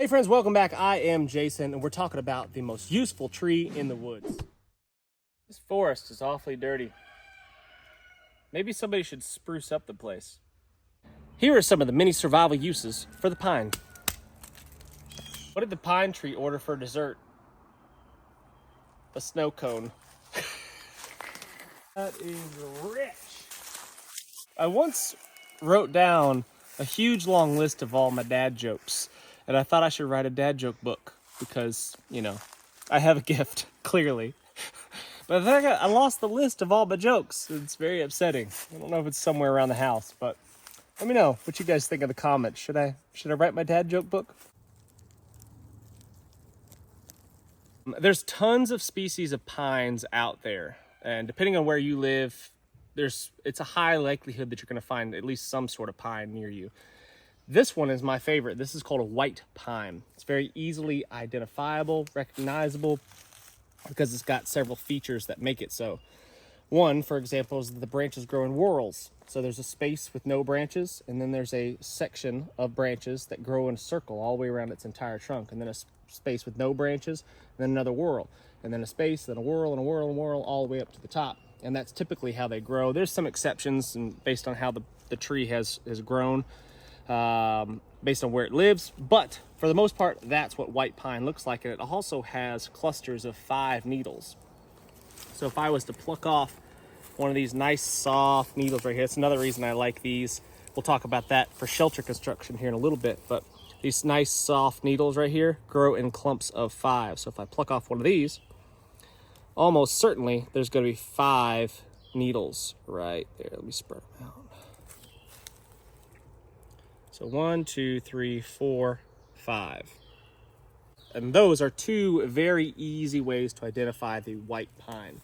Hey friends, welcome back. I am Jason, and we're talking about the most useful tree in the woods. This forest is awfully dirty. Maybe somebody should spruce up the place. Here are some of the many survival uses for the pine. What did the pine tree order for dessert? A snow cone. That is rich. I once wrote down a huge long list of all my dad jokes, and I thought I should write a dad joke book because, you know, I have a gift, clearly. But then I lost the list of all my jokes. It's very upsetting. I don't know if it's somewhere around the house, but let me know what you guys think in the comments. Should I write my dad joke book? There's tons of species of pines out there, and depending on where you live, it's a high likelihood that you're going to find at least some sort of pine near you. This one is my favorite. This is called a white pine. It's very easily identifiable, recognizable, because it's got several features that make it so. One, for example, is that the branches grow in whorls. So there's a space with no branches, and then there's a section of branches that grow in a circle all the way around its entire trunk, and then a space with no branches, and then another whorl, and then a space, then a whorl, and a whorl, and a whorl, all the way up to the top. And that's typically how they grow. There's some exceptions and based on how the tree has grown, based on where it lives, but for the most part, that's what white pine looks like, and it also has clusters of 5 needles. So if I was to pluck off one of these nice soft needles right here, that's another reason I like these. We'll talk about that for shelter construction here in a little bit, but these nice soft needles right here grow in clumps of 5. So if I pluck off one of these, almost certainly there's going to be 5 needles right there. Let me spread them out. So 1, 2, 3, 4, 5. And those are 2 very easy ways to identify the white pine.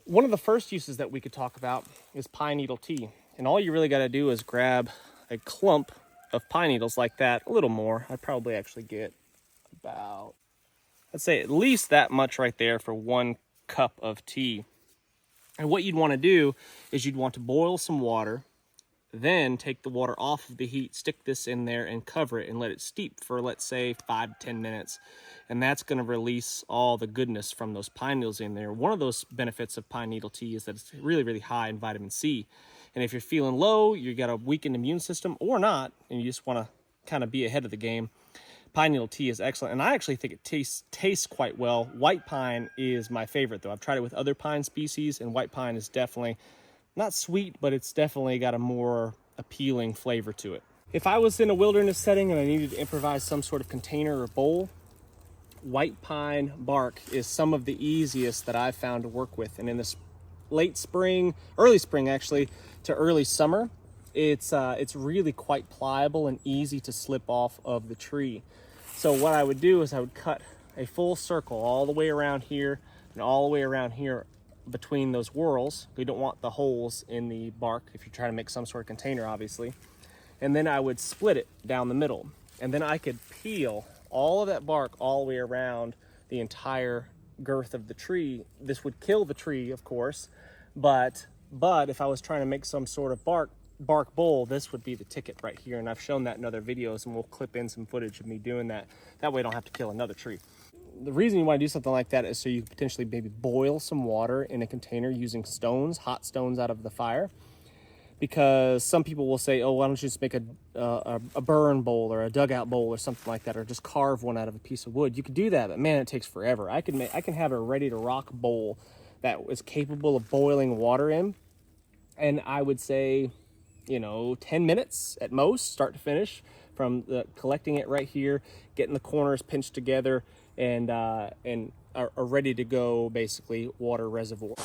One of the first uses that we could talk about is pine needle tea. And all you really got to do is grab a clump of pine needles like that, a little more. I'd probably actually get about, let's say at least that much right there for 1 cup of tea. And what you'd want to do is you'd want to boil some water, then take the water off of the heat, stick this in there and cover it and let it steep for, let's say, 5 to 10 minutes. And that's going to release all the goodness from those pine needles in there. One of those benefits of pine needle tea is that it's really, really high in vitamin C. And if you're feeling low, you got a weakened immune system or not, and you just want to kind of be ahead of the game, pine needle tea is excellent. And I actually think it tastes quite well. White pine is my favorite, though. I've tried it with other pine species, and white pine is definitely not sweet, but it's definitely got a more appealing flavor to it. If I was in a wilderness setting and I needed to improvise some sort of container or bowl, white pine bark is some of the easiest that I've found to work with. And in this late spring, early spring actually, to early summer, it's really quite pliable and easy to slip off of the tree. So what I would do is I would cut a full circle all the way around here and all the way around here between those whorls. We don't want the holes in the bark if you're trying to make some sort of container, obviously. And then I would split it down the middle, and then I could peel all of that bark all the way around the entire girth of the tree. This would kill the tree, of course, but if I was trying to make some sort of bark bowl, this would be the ticket right here. And I've shown that in other videos, and we'll clip in some footage of me doing that. That way I don't have to kill another tree. The reason you want to do something like that is so you can potentially maybe boil some water in a container using stones, hot stones out of the fire. Because some people will say, oh, why don't you just make a burn bowl or a dugout bowl or something like that, or just carve one out of a piece of wood. You could do that, but man, it takes forever. I can have a ready to rock bowl that is capable of boiling water in, and I would say, 10 minutes at most, start to finish, from collecting it right here, getting the corners pinched together, and are ready to go, basically, water reservoir.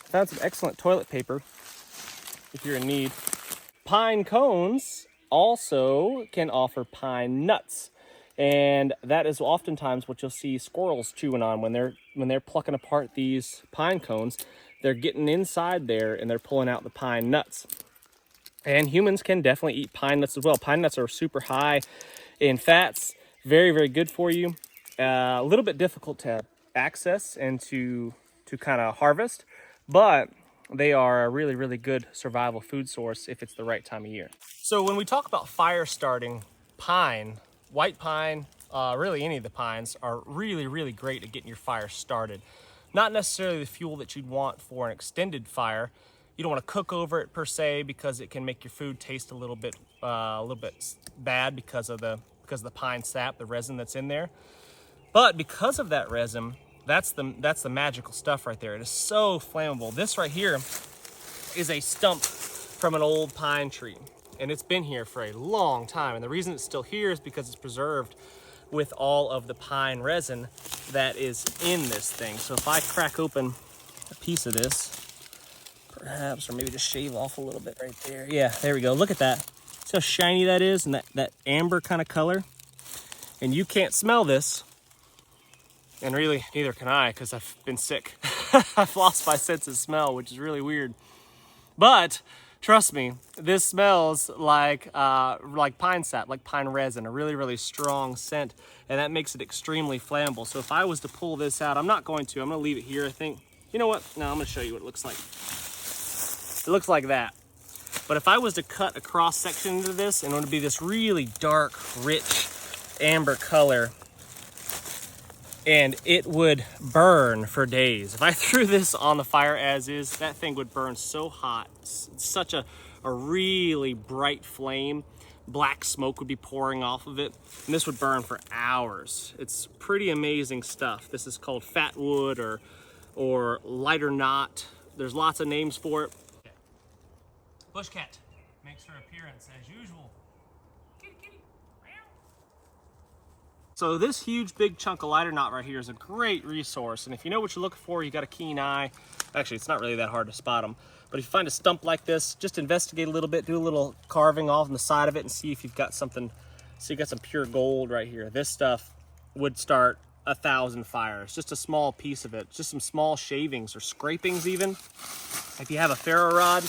Found some excellent toilet paper if you're in need. Pine cones also can offer pine nuts. And that is oftentimes what you'll see squirrels chewing on when they're plucking apart these pine cones. They're getting inside there and they're pulling out the pine nuts. And humans can definitely eat pine nuts as well. Pine nuts are super high in fats, very, very good for you. A little bit difficult to access and to kind of harvest, but they are a really, really good survival food source if it's the right time of year. So when we talk about fire starting, pine, white pine, really any of the pines are really, really great at getting your fire started. Not necessarily the fuel that you'd want for an extended fire. You don't want to cook over it per se because it can make your food taste a little bit bad because of the pine sap, the resin that's in there. But because of that resin, that's the magical stuff right there. It is so flammable. This right here is a stump from an old pine tree, and it's been here for a long time. And the reason it's still here is because it's preserved with all of the pine resin that is in this thing. So if I crack open a piece of this, perhaps, or maybe just shave off a little bit right there. Yeah, there we go. Look at that. See how shiny that is, and that amber kind of color? And you can't smell this. And really, neither can I, because I've been sick. I've lost my sense of smell, which is really weird. But trust me, this smells like pine sap, like pine resin, a really, really strong scent, and that makes it extremely flammable. So if I was to pull this out, I'm not going to. I'm going to leave it here, I think. You know what? No, I'm going to show you what it looks like. It looks like that. But if I was to cut a cross section into this, and it would be this really dark, rich amber color, and it would burn for days. If I threw this on the fire as is, that thing would burn so hot. It's such a really bright flame. Black smoke would be pouring off of it, and this would burn for hours. It's pretty amazing stuff. This is called fatwood or lighter knot. There's lots of names for it. Bush cat makes her appearance as usual. Kitty, kitty. So this huge big chunk of lighter knot right here is a great resource, and if you know what you're looking for, you got a keen eye. Actually, it's not really that hard to spot them, but if you find a stump like this, just investigate a little bit, do a little carving off on the side of it, and see if you've got something. So you got some pure gold right here. This stuff would start 1,000 fires, just a small piece of it, just some small shavings or scrapings even. If you have a ferro rod,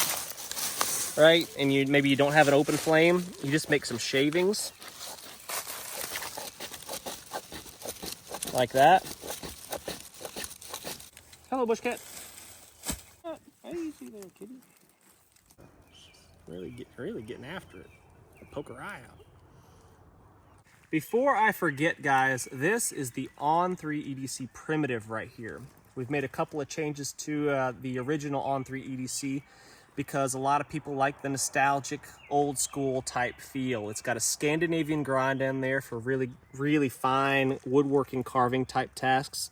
right, and maybe you don't have an open flame, you just make some shavings like that. Hello, bush cat. How easy there, kitty. Really getting after it. Poke her eye out. Before I forget, guys, this is the On3 EDC primitive right here. We've made a couple of changes to the original On3 EDC because a lot of people like the nostalgic, old school type feel. It's got a Scandinavian grind in there for really, really fine woodworking carving type tasks.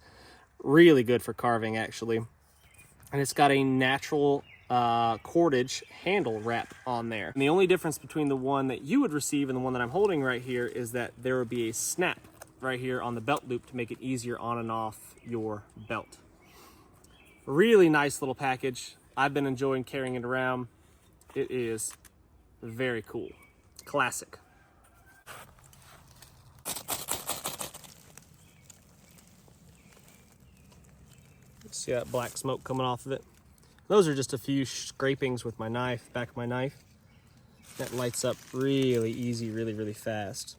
Really good for carving, actually. And it's got a natural cordage handle wrap on there. And the only difference between the one that you would receive and the one that I'm holding right here is that there would be a snap right here on the belt loop to make it easier on and off your belt. Really nice little package. I've been enjoying carrying it around. It is very cool. Classic. See that black smoke coming off of it? Those are just a few scrapings with my knife, back of my knife. That lights up really easy, really, really fast.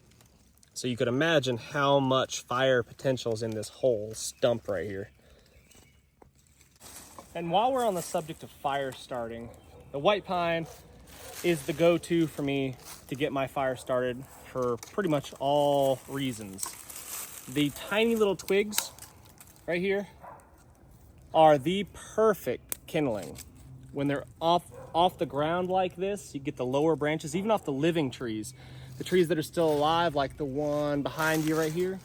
So you could imagine how much fire potential is in this whole stump right here. And while we're on the subject of fire starting, the white pine is the go-to for me to get my fire started for pretty much all reasons. The tiny little twigs right here are the perfect kindling. When they're off the ground like this, you get the lower branches, even off the living trees. The trees that are still alive, like the one behind you right here.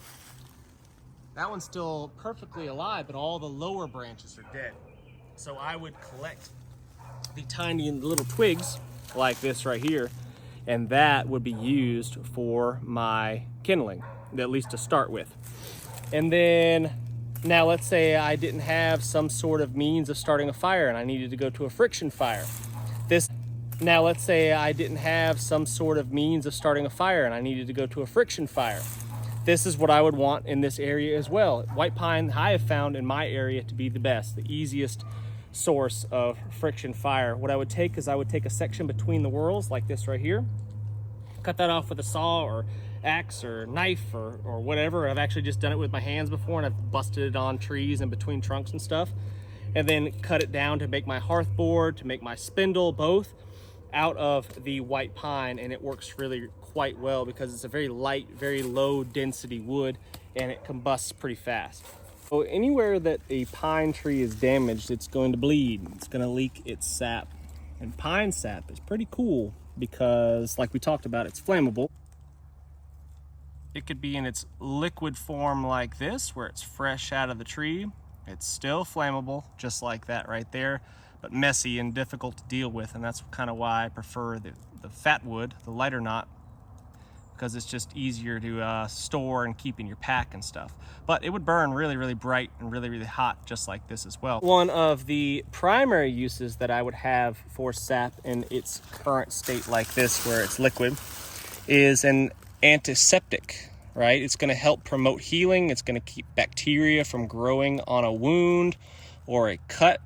That one's still perfectly alive, but all the lower branches are dead. So I would collect the tiny little twigs like this right here, and that would be used for my kindling, at least to start with. And then Now let's say I didn't have some sort of means of starting a fire and I needed to go to a friction fire. Now let's say I didn't have some sort of means of starting a fire and I needed to go to a friction fire. This is what I would want in this area as well. White pine I have found in my area to be the best, the easiest source of friction fire. What I would take is I would take a section between the whorls like this right here, cut that off with a saw or axe or knife or whatever. I've actually just done it with my hands before, and I've busted it on trees and between trunks and stuff, and then cut it down to make my hearth board, to make my spindle, both out of the white pine. And it works really quite well because it's a very light, very low density wood, and it combusts pretty fast. So anywhere that a pine tree is damaged, it's going to bleed, it's going to leak its sap. And pine sap is pretty cool because, like we talked about, it's flammable. It could be in its liquid form like this, where it's fresh out of the tree. It's still flammable, just like that right there, but messy and difficult to deal with. And that's kind of why I prefer the fatwood, the lighter knot, because it's just easier to store and keep in your pack and stuff. But it would burn really, really bright and really, really hot, just like this as well. One of the primary uses that I would have for sap in its current state like this, where it's liquid, is an antiseptic, right? It's going to help promote healing. It's going to keep bacteria from growing on a wound or a cut.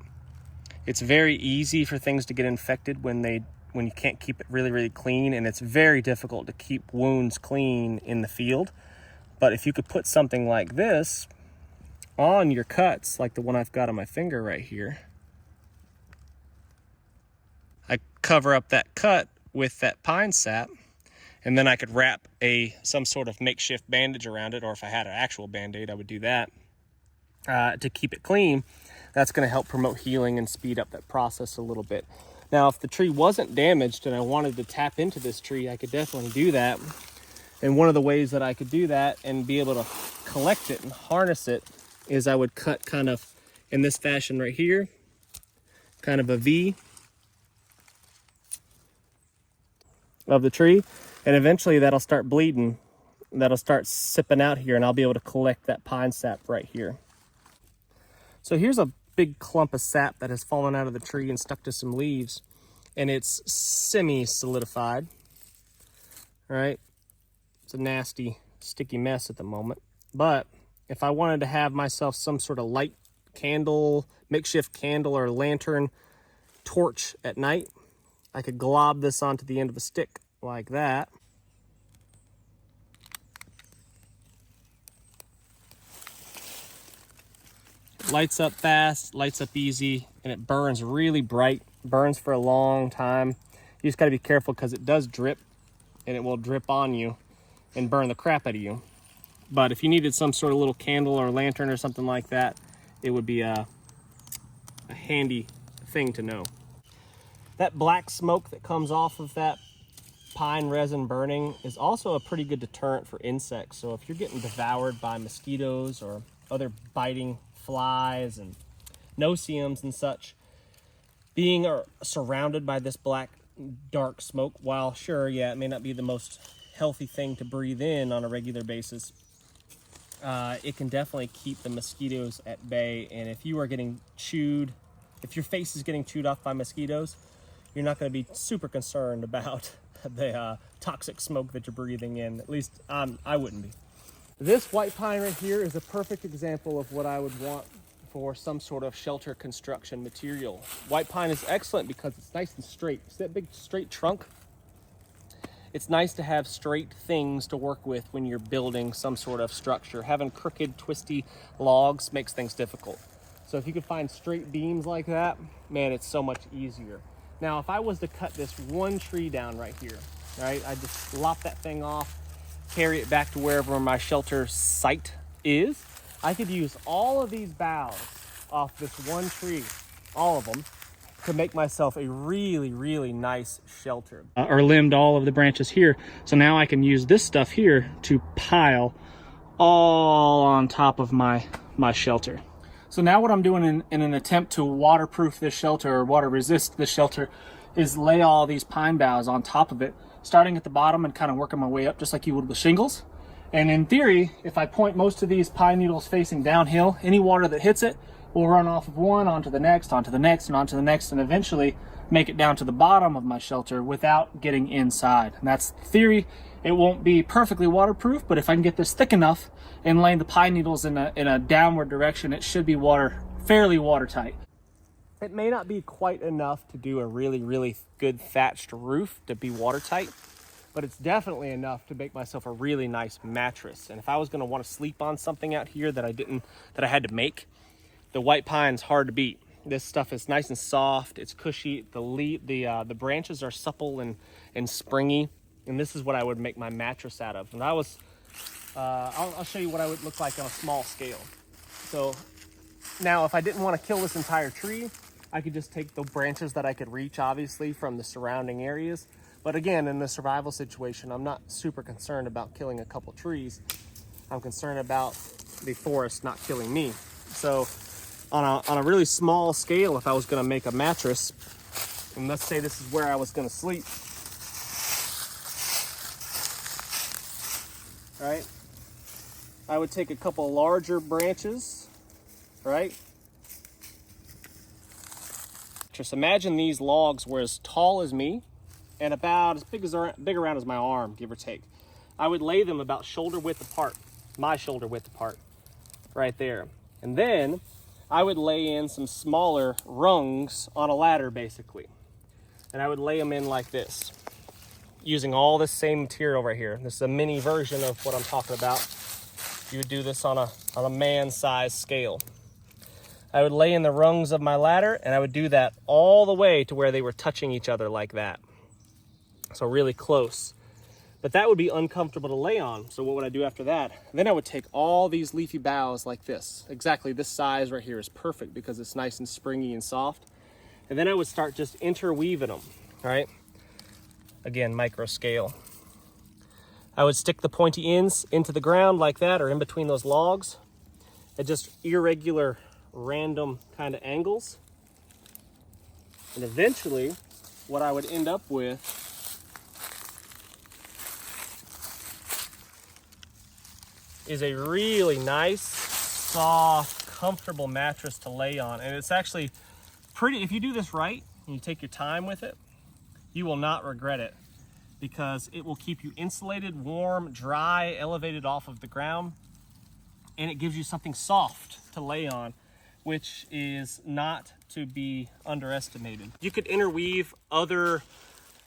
It's very easy for things to get infected when you can't keep it really, really clean, and it's very difficult to keep wounds clean in the field. But if you could put something like this on your cuts, like the one I've got on my finger right here, I cover up that cut with that pine sap, and then I could wrap some sort of makeshift bandage around it, or if I had an actual Band-Aid, I would do that to keep it clean. That's going to help promote healing and speed up that process a little bit. Now, if the tree wasn't damaged and I wanted to tap into this tree, I could definitely do that. And one of the ways that I could do that and be able to collect it and harness it is I would cut kind of in this fashion right here, kind of a V of the tree. And eventually that'll start bleeding. That'll start sipping out here, and I'll be able to collect that pine sap right here. So here's a big clump of sap that has fallen out of the tree and stuck to some leaves, and it's semi-solidified, right? It's a nasty, sticky mess at the moment. But if I wanted to have myself some sort of light candle, makeshift candle or lantern torch at night, I could glob this onto the end of a stick like that. Lights up fast, lights up easy, and it burns really bright, burns for a long time. You just gotta be careful because it does drip, and it will drip on you and burn the crap out of you. But if you needed some sort of little candle or lantern or something like that, it would be a handy thing to know. That black smoke that comes off of that pine resin burning is also a pretty good deterrent for insects. So if you're getting devoured by mosquitoes or other biting flies and no-see-ums and such, being surrounded by this black dark smoke, while sure, yeah, it may not be the most healthy thing to breathe in on a regular basis, it can definitely keep the mosquitoes at bay. And if you are getting chewed, if your face is getting chewed off by mosquitoes, you're not going to be super concerned about the toxic smoke that you're breathing in. At least I wouldn't be. This white pine right here is a perfect example of what I would want for some sort of shelter construction material. White pine is excellent because it's nice and straight. See that big straight trunk? It's nice to have straight things to work with when you're building some sort of structure. Having crooked, twisty logs makes things difficult. So if you could find straight beams like that, man, it's so much easier. Now, if I was to cut this one tree down right here, right, I just lop that thing off, carry it back to wherever my shelter site is, I could use all of these boughs off this one tree, all of them, to make myself a really, really nice shelter. Or limbed all of the branches here. So now I can use this stuff here to pile all on top of my shelter. So now what I'm doing in an attempt to waterproof this shelter, or water resist this shelter, is lay all these pine boughs on top of it, starting at the bottom and kind of working my way up just like you would with shingles. And in theory, if I point most of these pine needles facing downhill, any water that hits it will run off of one onto the next, onto the next, and onto the next, and eventually make it down to the bottom of my shelter without getting inside. And that's the theory. It won't be perfectly waterproof, but if I can get this thick enough and lay the pine needles in a downward direction, it should be fairly watertight. It may not be quite enough to do a really, really good thatched roof to be watertight, but it's definitely enough to make myself a really nice mattress. And if I was going to want to sleep on something out here that I had to make, the white pine's hard to beat. This stuff is nice and soft. It's cushy. The branches are supple and springy. And this is what I would make my mattress out of. And I'll show you what I would look like on a small scale. So now, if I didn't want to kill this entire tree, I could just take the branches that I could reach, obviously, from the surrounding areas. But again, in the survival situation, I'm not super concerned about killing a couple trees. I'm concerned about the forest not killing me. So on a really small scale, if I was going to make a mattress, and let's say this is where I was going to sleep, right? I would take a couple larger branches, right? Just imagine these logs were as tall as me and about as big around as my arm, give or take. I would lay them about shoulder width apart, my shoulder width apart, right there. And then I would lay in some smaller rungs on a ladder, basically. And I would lay them in like this, using all this same material right here. This is a mini version of what I'm talking about. You would do this on a man-size scale. I would lay in the rungs of my ladder, and I would do that all the way to where they were touching each other like that. So really close. But that would be uncomfortable to lay on. So what would I do after that? Then I would take all these leafy boughs like this. Exactly this size right here is perfect because it's nice and springy and soft. And then I would start just interweaving them, right? Again, micro scale. I would stick the pointy ends into the ground like that, or in between those logs, at just irregular, random kind of angles. And eventually, what I would end up with is a really nice, soft, comfortable mattress to lay on. And it's actually pretty, if you do this right, and you take your time with it, you will not regret it, because it will keep you insulated, warm, dry, elevated off of the ground, and it gives you something soft to lay on, which is not to be underestimated. You could interweave other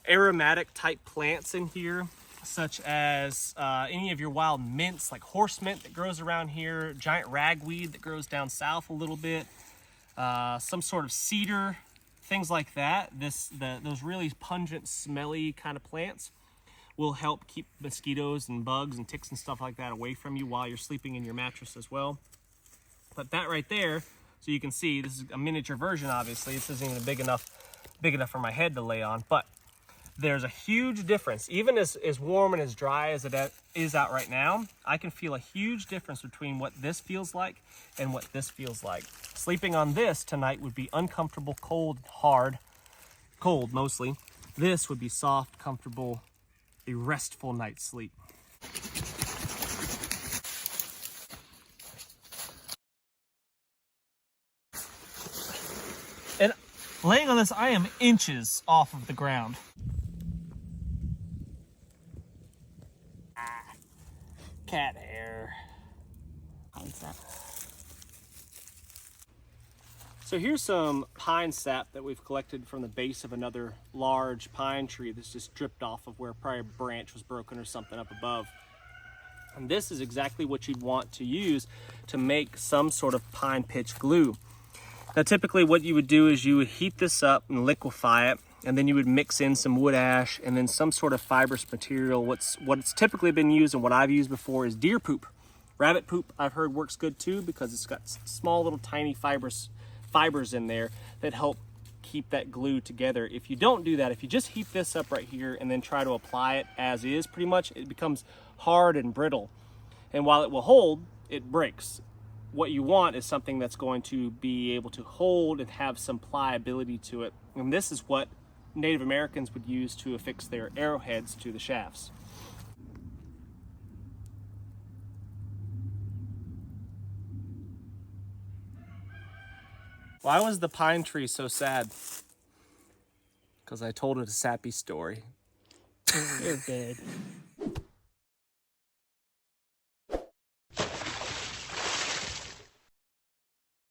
aromatic type plants in here, such as any of your wild mints, like horse mint that grows around here, giant ragweed that grows down south a little bit, some sort of cedar, things like that. Those really pungent, smelly kind of plants will help keep mosquitoes and bugs and ticks and stuff like that away from you while you're sleeping in your mattress as well. But that right there, so you can see, this is a miniature version, obviously. This isn't even big enough for my head to lay on, but there's a huge difference. Even as warm and as dry as it is out right now, I can feel a huge difference between what this feels like and what this feels like. Sleeping on this tonight would be uncomfortable, cold, hard, cold mostly. This would be soft, comfortable, a restful night's sleep. And laying on this, I am inches off of the ground. Cat hair. So here's some pine sap that we've collected from the base of another large pine tree that's just dripped off of where probably a branch was broken or something up above. And this is exactly what you'd want to use to make some sort of pine pitch glue. Now typically what you would do is you would heat this up and liquefy it, and then you would mix in some wood ash and then some sort of fibrous material. What's typically been used and what I've used before is deer poop. Rabbit poop I've heard works good too, because it's got small little tiny fibers in there that help keep that glue together. If you don't do that, if you just heat this up right here and then try to apply it as is, pretty much it becomes hard and brittle. And while it will hold, it breaks. What you want is something that's going to be able to hold and have some pliability to it. And this is what Native Americans would use to affix their arrowheads to the shafts. Why was the pine tree so sad? Because I told it a sappy story. You're good.